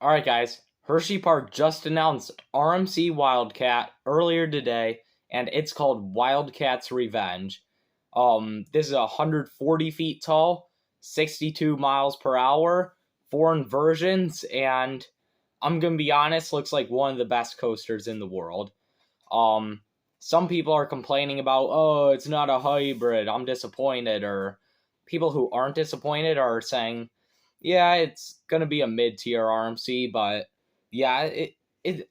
Alright guys, Hershey Park just announced RMC Wildcat earlier today, and it's called Wildcats Revenge. This is 140 feet tall, 62 miles per hour, 4 inversions, and I'm gonna be honest, looks like one of the best coasters in the world. Um, some people are complaining about, oh, it's not a hybrid, I'm disappointed, or people who aren't disappointed are saying, yeah, it's gonna be a mid-tier RMC, but yeah,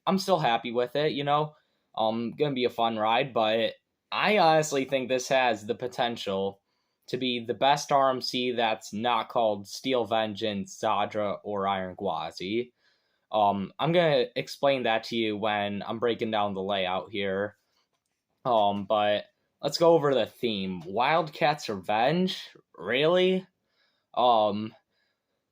I'm still happy with it, gonna be a fun ride, but I honestly think this has the potential to be the best RMC that's not called Steel Vengeance, Zadra, or Iron Gwazi. I'm gonna explain that to you when I'm breaking down the layout here. But let's go over the theme. Wildcats Revenge? Really? Um,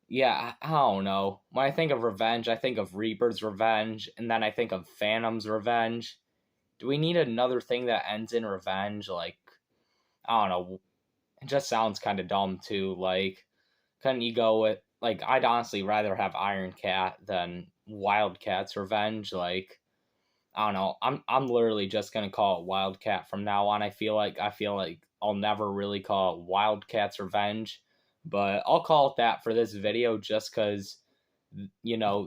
yeah, I don't know. When I think of revenge, I think of Reaper's Revenge, and then I think of Phantom's Revenge. Do we need another thing that ends in revenge? Like, I don't know. It just sounds kind of dumb, too. Like, couldn't you go with, like, I'd honestly rather have Iron Cat than Wildcat's Revenge. Like, I don't know. I'm literally just gonna call it Wildcat from now on. I feel like I'll never really call it Wildcat's Revenge, but I'll call it that for this video just because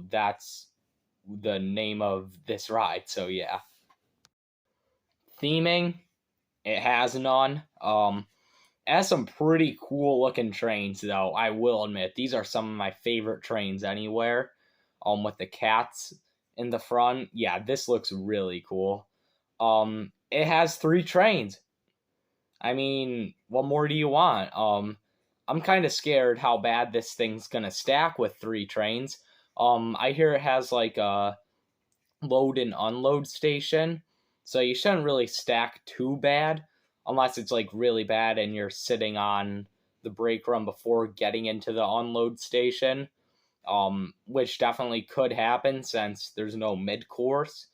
that's the name of this ride. So yeah, theming, it has none. It has some pretty cool looking trains though. I will admit these are some of my favorite trains anywhere. With the cats in the front. Yeah, this looks really cool. It has 3 trains. I mean, what more do you want? I'm kind of scared how bad this thing's gonna stack with 3 trains. I hear it has like a load and unload station, so you shouldn't really stack too bad, unless it's like really bad and you're sitting on the brake run before getting into the unload station. Which definitely could happen since there's no mid course.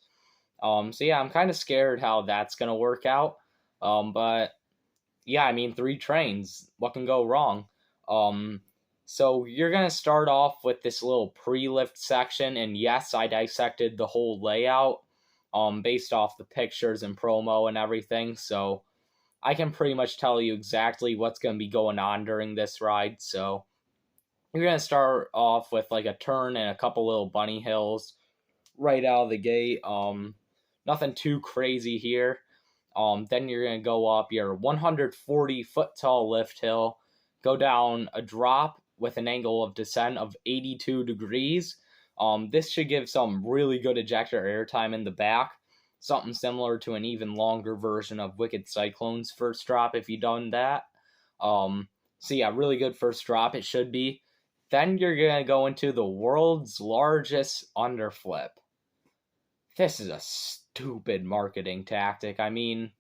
So yeah, I'm kind of scared how that's gonna work out. But yeah, I mean, 3 trains, what can go wrong? Um, so you're gonna start off with this little pre-lift section, and yes, I dissected the whole layout, based off the pictures and promo and everything. So I can pretty much tell you exactly what's gonna be going on during this ride. So you're gonna start off with like a turn and a couple little bunny hills right out of the gate. Nothing too crazy here. Then you're gonna go up your 140 foot tall lift hill, go down a drop with an angle of descent of 82 degrees. This should give some really good ejector airtime in the back, something similar to an even longer version of Wicked Cyclone's first drop if you done that. So yeah, really good first drop it should be. Then you're going to go into the world's largest underflip. This is a stupid marketing tactic. I mean,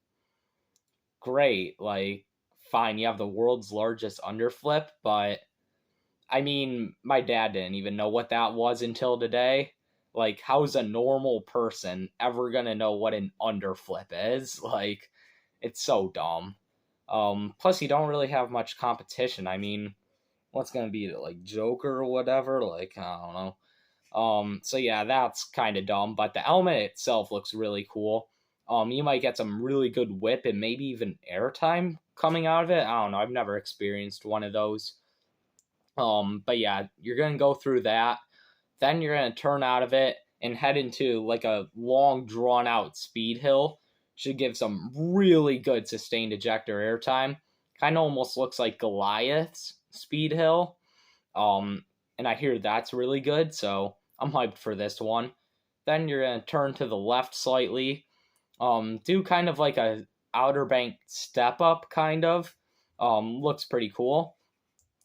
great. Like, fine, you have the world's largest underflip, but I mean, my dad didn't even know what that was until today. Like, how's a normal person ever going to know what an underflip is? Like, it's so dumb. Plus, you don't really have much competition. I mean, what's gonna be like Joker or whatever? Like, I don't know. So yeah, that's kind of dumb, but the element itself looks really cool. You might get some really good whip and maybe even airtime coming out of it. I don't know. I've never experienced one of those. But yeah, you're gonna go through that. Then you're gonna turn out of it and head into like a long, drawn out speed hill. Should give some really good sustained ejector airtime. Kind of almost looks like Goliath's speed hill. And I hear that's really good, so I'm hyped for this one. Then you're gonna turn to the left slightly. Do kind of like a Outer Bank step up, kind of. Looks pretty cool.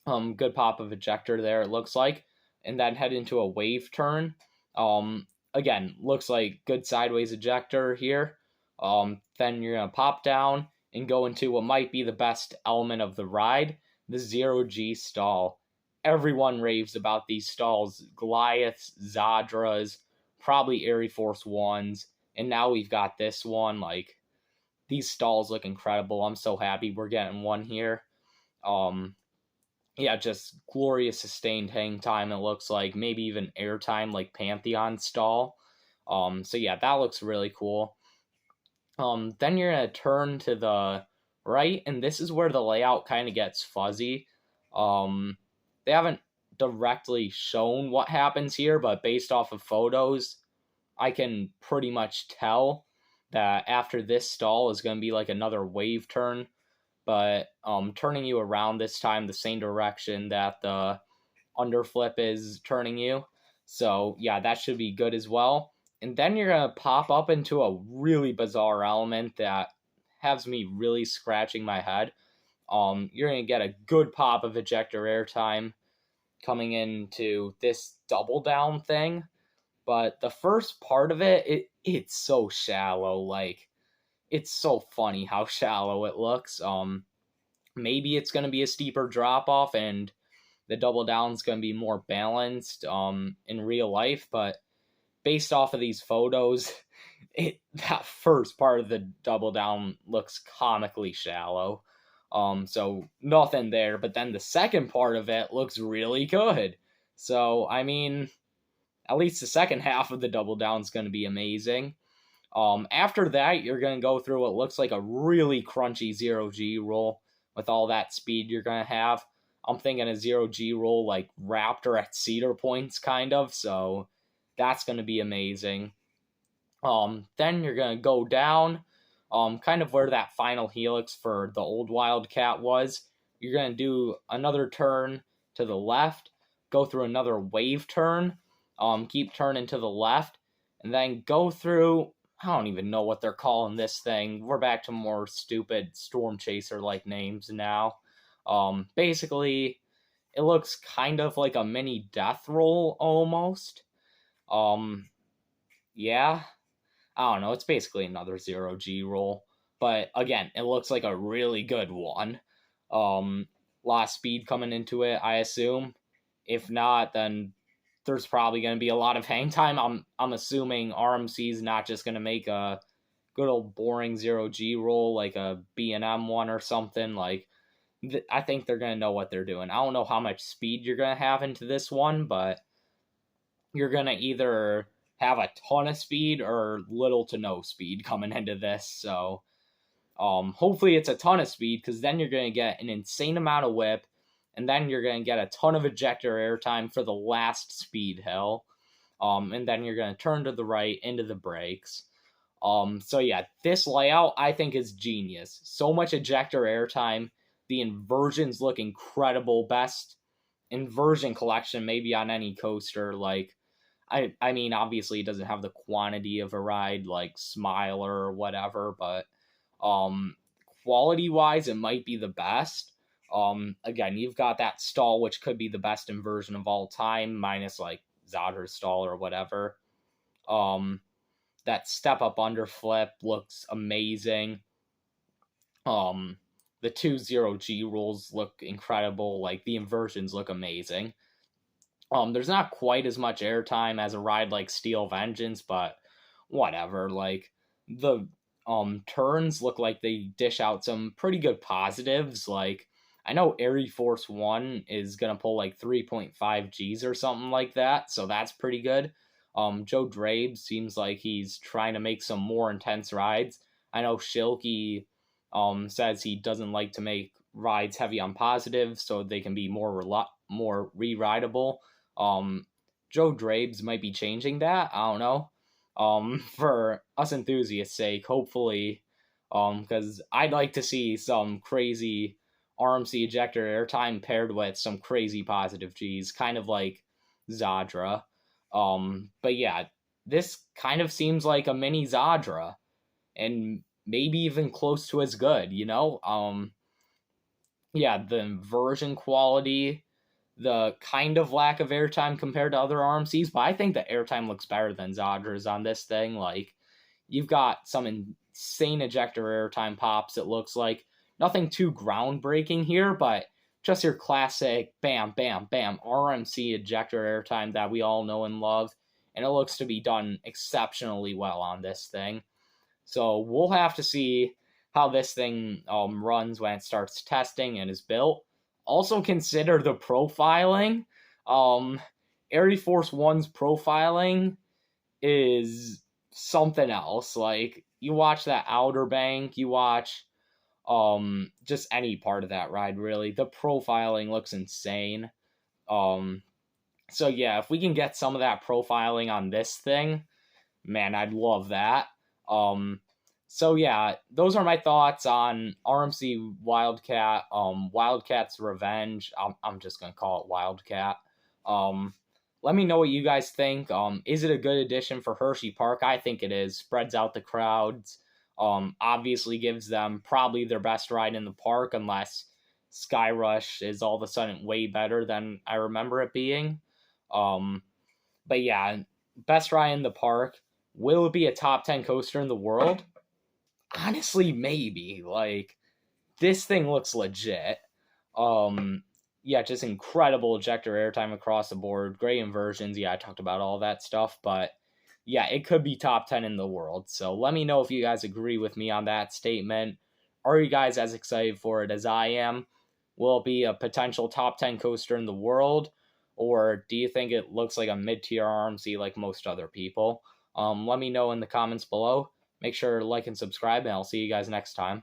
Good pop of ejector there, it looks like. And then head into a wave turn. Again, looks like good sideways ejector here. Then you're gonna pop down and go into what might be the best element of the ride, the 0G stall. Everyone raves about these stalls. Goliaths, Zadras, probably Air Force Ones, and now we've got this one. Like, these stalls look incredible. I'm so happy we're getting one here. yeah, just glorious sustained hang time. It looks like maybe even airtime, like Pantheon stall. So yeah, that looks really cool. Then you're gonna turn to the right, and this is where the layout kind of gets fuzzy. Um, they haven't directly shown what happens here, but based off of photos, I can pretty much tell that after this stall is going to be like another wave turn, but turning you around this time the same direction that the underflip is turning you. So yeah, that should be good as well. And then you're gonna pop up into a really bizarre element that has me really scratching my head. You're gonna get a good pop of ejector airtime coming into this double down thing. But the first part of it's so shallow. Like it's so funny how shallow it looks. Maybe it's gonna be a steeper drop off and the double down's going to be more balanced in real life, but based off of these photos, that first part of the double down looks comically shallow. So nothing there, but then the second part of it looks really good. So I mean, at least the second half of the double down is going to be amazing. After that, you're going to go through what looks like a really crunchy 0G roll with all that speed you're going to have. I'm thinking a 0G roll like Raptor at Cedar Points, kind of. So that's going to be amazing. Then you're going to go down, kind of where that final helix for the old Wildcat was. You're going to do another turn to the left, go through another wave turn, keep turning to the left, and then go through. I don't even know what they're calling this thing. We're back to more stupid Storm Chaser like names now. Basically, it looks kind of like a mini death roll almost. Yeah, I don't know. It's basically another 0G roll, but again, it looks like a really good one. Lot of speed coming into it, I assume. If not, then there's probably going to be a lot of hang time. I'm assuming RMC is not just going to make a good old boring 0G roll like a B&M one or something. Like I think they're going to know what they're doing. I don't know how much speed you're going to have into this one, but you're going to either have a ton of speed or little to no speed coming into this. So hopefully it's a ton of speed, because then you're going to get an insane amount of whip, and then you're going to get a ton of ejector airtime for the last speed hill. And then you're going to turn to the right into the brakes. So yeah, this layout I think is genius. So much ejector airtime. The inversions look incredible. Best inversion collection maybe on any coaster. Like I mean, obviously it doesn't have the quantity of a ride like Smiler or whatever, but quality wise, it might be the best. Again, you've got that stall, which could be the best inversion of all time, minus like Zodra's stall or whatever. That step up underflip looks amazing. The 2-0G rolls look incredible. Like the inversions look amazing. There's not quite as much airtime as a ride like Steel Vengeance, but whatever. Like the turns look like they dish out some pretty good positives. Like I know Airy Force 1 is gonna pull like 3.5 Gs or something like that, so that's pretty good. Joe Drabe seems like he's trying to make some more intense rides. I know Shilky says he doesn't like to make rides heavy on positives so they can be more re-rideable. Joe Drabes might be changing that. I don't know. For us enthusiasts' sake, hopefully, because I'd like to see some crazy RMC ejector airtime paired with some crazy positive Gs, kind of like Zadra. But yeah, this kind of seems like a mini Zadra, and maybe even close to as good, you know? Yeah, the inversion quality, the kind of lack of airtime compared to other RMCs, but I think the airtime looks better than Zadra's on this thing. Like, you've got some insane ejector airtime pops, it looks like. Nothing too groundbreaking here, but just your classic bam, bam, bam RMC ejector airtime that we all know and love, and it looks to be done exceptionally well on this thing. So we'll have to see how this thing runs when it starts testing and is built. Also consider the profiling. Um, Air Force One's profiling is something else. Like you watch that Outer Bank, you watch just any part of that ride really. The profiling looks insane. Um so yeah, if we can get some of that profiling on this thing, man, I'd love that. Um, so yeah, those are my thoughts on RMC Wildcat, Wildcats Revenge. I'm just gonna call it Wildcat. Um, Let me know what you guys think. Is it a good addition for Hershey Park? I think it is. Spreads out the crowds. Obviously gives them probably their best ride in the park, unless Sky Rush is all of a sudden way better than I remember it being. Um, but yeah, best ride in the park. Will it be a top 10 coaster in the world? Honestly, maybe. Like, this thing looks legit. Um, yeah, just incredible ejector airtime across the board. Great inversions. Yeah, I talked about all that stuff, but yeah, it could be top 10 in the world. So let me know if you guys agree with me on that statement. Are you guys as excited for it as I am? Will it be a potential top 10 coaster in the world? Or do you think it looks like a mid-tier RMC like most other people? Let me know in the comments below. Make sure to like and subscribe, and I'll see you guys next time.